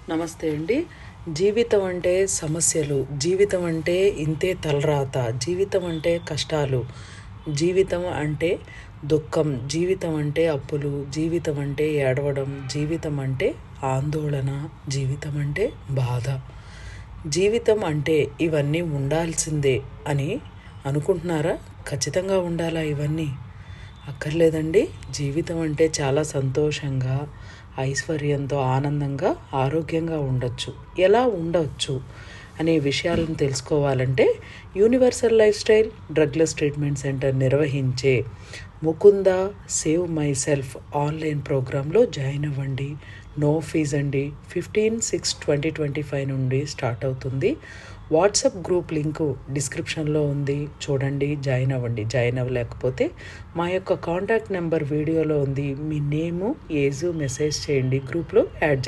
నమస్తే అండి. జీవితం అంటే సమస్యలు, జీవితం అంటే ఇంతే తలరాత, జీవితం అంటే కష్టాలు, జీవితం అంటే దుఃఖం, జీవితం అంటే అప్పులు, జీవితం అంటే ఏడవడం, జీవితం అంటే ఆందోళన, జీవితం అంటే బాధ. జీవితం అంటే ఇవన్నీ ఉండాల్సిందే అని అనుకుంటున్నారా? ఖచ్చితంగా ఉండాలా ఇవన్నీ? అక్కర్లేదండి. జీవితం అంటే చాలా సంతోషంగా, ఐశ్వర్యంతో, ఆనందంగా, ఆరోగ్యంగా ఉండొచ్చు. ఎలా ఉండొచ్చు అనే విషయాలను తెలుసుకోవాలంటే universal life style drugless treatment centre నిర్వహించే Mukunda save my self online ప్రోగ్రాంలో జాయిన్ అవ్వండి. నో ఫీజ్ అండి. 15/6/2025 నుండి స్టార్ట్ అవుతుంది. వాట్సాప్ గ్రూప్ లింకు డిస్క్రిప్షన్లో ఉంది, చూడండి, జాయిన్ అవ్వండి. జాయిన్ అవ్వలేకపోతే మా యొక్క కాంటాక్ట్ నెంబర్ వీడియోలో ఉంది. మీ నేము, ఏజు మెసేజ్ చేయండి, గ్రూప్లో యాడ్ చేస్తాం.